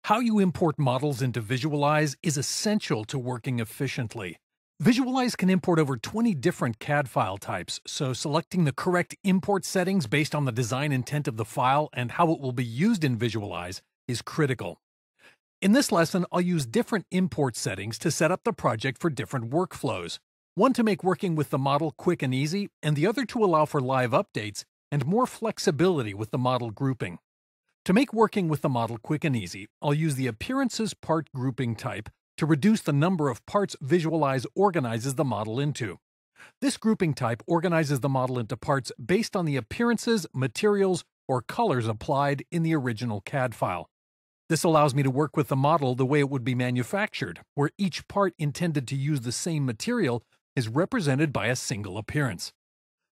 How you import models into Visualize is essential to working efficiently. Visualize can import over 20 different CAD file types, so selecting the correct import settings based on the design intent of the file and how it will be used in Visualize is critical. In this lesson, I'll use different import settings to set up the project for different workflows. One to make working with the model quick and easy, and the other to allow for live updates and more flexibility with the model grouping. To make working with the model quick and easy, I'll use the Appearances Part Grouping type to reduce the number of parts Visualize organizes the model into. This grouping type organizes the model into parts based on the appearances, materials, or colors applied in the original CAD file. This allows me to work with the model the way it would be manufactured, where each part intended to use the same material is represented by a single appearance.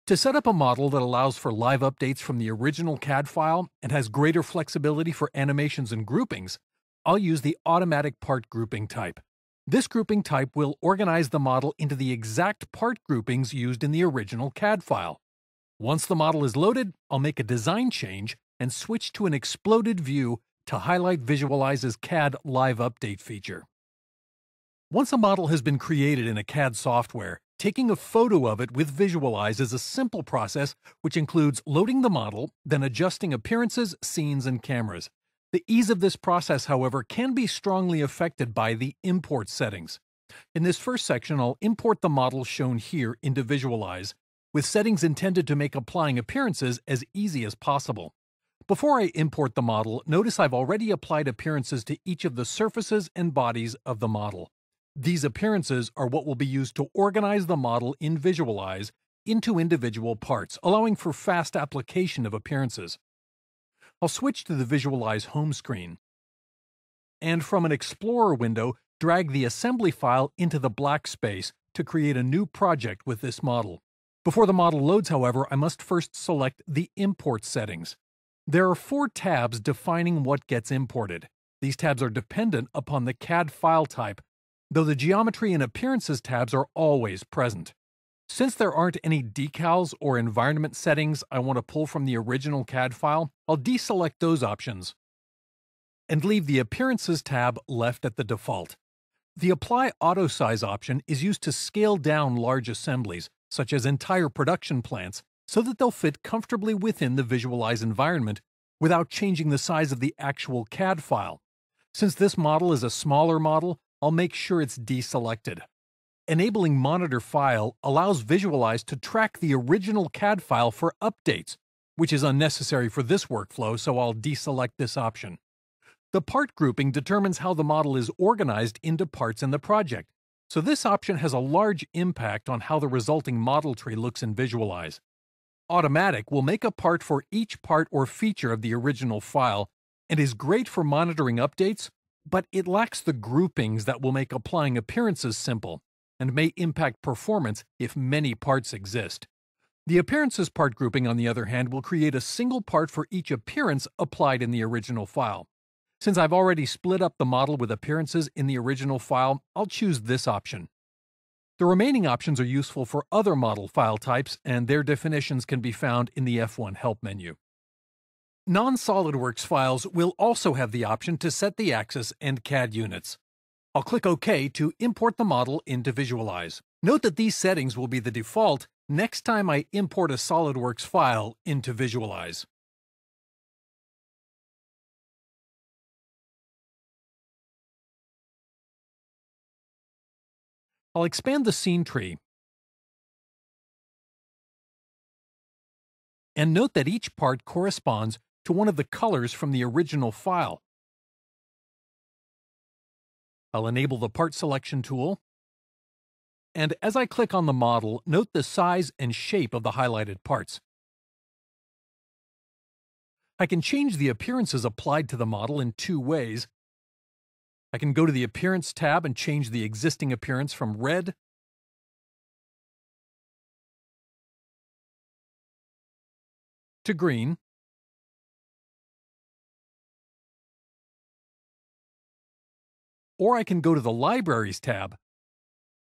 To set up a model that allows for live updates from the original CAD file and has greater flexibility for animations and groupings, I'll use the Automatic Part Grouping type. This grouping type will organize the model into the exact part groupings used in the original CAD file. Once the model is loaded, I'll make a design change and switch to an exploded view to highlight Visualize's CAD Live Update feature. Once a model has been created in a CAD software, taking a photo of it with Visualize is a simple process which includes loading the model, then adjusting appearances, scenes, and cameras. The ease of this process, however, can be strongly affected by the import settings. In this first section, I'll import the model shown here into Visualize, with settings intended to make applying appearances as easy as possible. Before I import the model, notice I've already applied appearances to each of the surfaces and bodies of the model. These appearances are what will be used to organize the model in Visualize into individual parts, allowing for fast application of appearances. I'll switch to the Visualize home screen, and from an Explorer window, drag the assembly file into the black space to create a new project with this model. Before the model loads, however, I must first select the Import settings. There are 4 tabs defining what gets imported. These tabs are dependent upon the CAD file type, though the Geometry and Appearances tabs are always present. Since there aren't any decals or environment settings I want to pull from the original CAD file, I'll deselect those options and leave the Appearances tab left at the default. The Apply Auto Size option is used to scale down large assemblies, such as entire production plants, so that they'll fit comfortably within the Visualize environment without changing the size of the actual CAD file. Since this model is a smaller model, I'll make sure it's deselected. Enabling Monitor File allows Visualize to track the original CAD file for updates, which is unnecessary for this workflow, so I'll deselect this option. The part grouping determines how the model is organized into parts in the project, so this option has a large impact on how the resulting model tree looks in Visualize. Automatic will make a part for each part or feature of the original file and is great for monitoring updates, but it lacks the groupings that will make applying appearances simple and may impact performance if many parts exist. The Appearances part grouping, on the other hand, will create a single part for each appearance applied in the original file. Since I've already split up the model with appearances in the original file, I'll choose this option. The remaining options are useful for other model file types, and their definitions can be found in the F1 Help menu. Non-SOLIDWORKS files will also have the option to set the axis and CAD units. I'll click OK to import the model into Visualize. Note that these settings will be the default next time I import a SOLIDWORKS file into Visualize. I'll expand the scene tree and note that each part corresponds to one of the colors from the original file. I'll enable the Part Selection tool, and as I click on the model, note the size and shape of the highlighted parts. I can change the appearances applied to the model in 2 ways. I can go to the Appearance tab and change the existing appearance from red to green, or I can go to the Libraries tab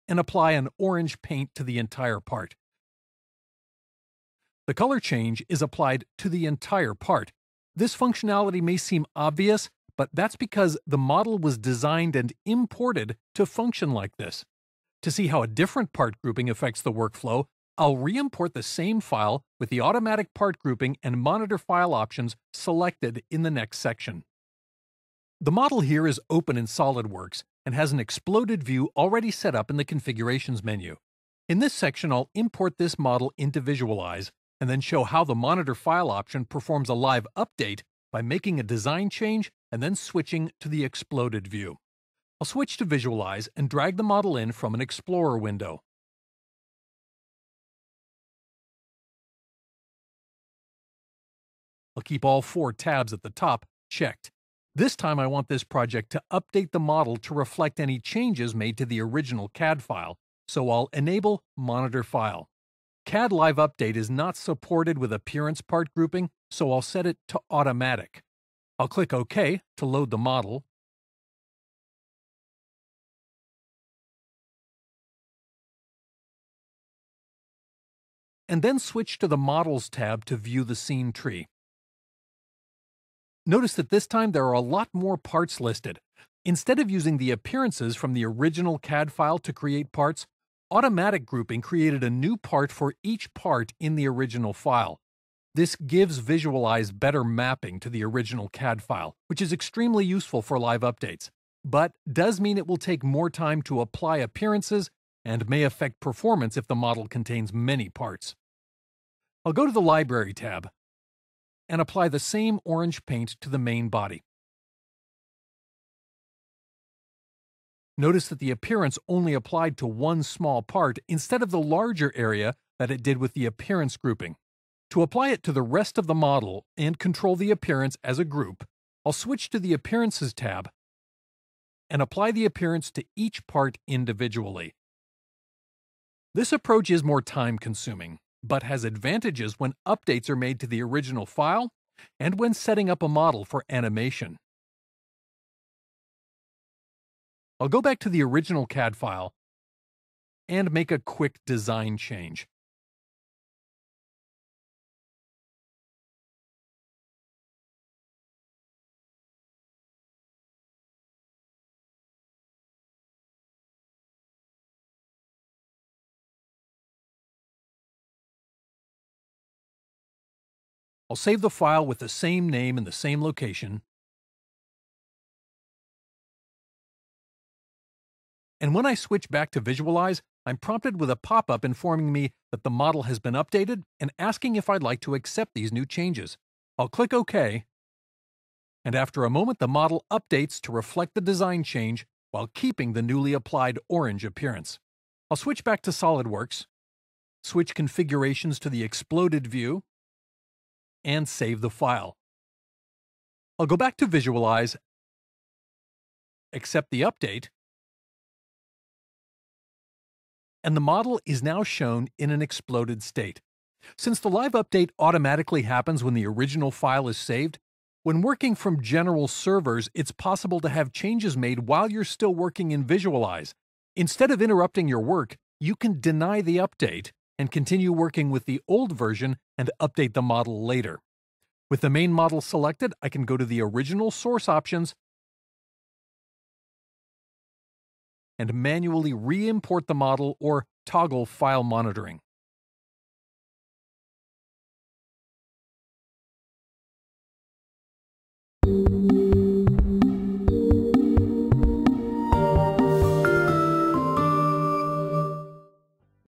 and apply an orange paint to the entire part. The color change is applied to the entire part. This functionality may seem obvious, but that's because the model was designed and imported to function like this. To see how a different part grouping affects the workflow, I'll re-import the same file with the automatic part grouping and monitor file options selected in the next section. The model here is open in SOLIDWORKS and has an exploded view already set up in the Configurations menu. In this section, I'll import this model into Visualize and then show how the monitor file option performs a live update by making a design change and then switching to the exploded view. I'll switch to Visualize and drag the model in from an Explorer window. I'll keep all 4 tabs at the top checked. This time I want this project to update the model to reflect any changes made to the original CAD file, so I'll enable Monitor File. CAD Live Update is not supported with appearance part grouping, so I'll set it to Automatic. I'll click OK to load the model. And then switch to the Models tab to view the scene tree. Notice that this time there are a lot more parts listed. Instead of using the appearances from the original CAD file to create parts, automatic grouping created a new part for each part in the original file. This gives Visualize better mapping to the original CAD file, which is extremely useful for live updates, but does mean it will take more time to apply appearances and may affect performance if the model contains many parts. I'll go to the Library tab and apply the same orange paint to the main body. Notice that the appearance only applied to one small part instead of the larger area that it did with the appearance grouping. To apply it to the rest of the model and control the appearance as a group, I'll switch to the Appearances tab and apply the appearance to each part individually. This approach is more time-consuming, but has advantages when updates are made to the original file and when setting up a model for animation. I'll go back to the original CAD file and make a quick design change. I'll save the file with the same name in the same location. And when I switch back to Visualize, I'm prompted with a pop-up informing me that the model has been updated and asking if I'd like to accept these new changes. I'll click OK, and after a moment the model updates to reflect the design change while keeping the newly applied orange appearance. I'll switch back to SOLIDWORKS, switch configurations to the exploded view, and save the file. I'll go back to Visualize, accept the update, and the model is now shown in an exploded state. Since the live update automatically happens when the original file is saved, when working from general servers, it's possible to have changes made while you're still working in Visualize. Instead of interrupting your work, you can deny the update and continue working with the old version and update the model later. With the main model selected, I can go to the original source options and manually re-import the model or toggle file monitoring.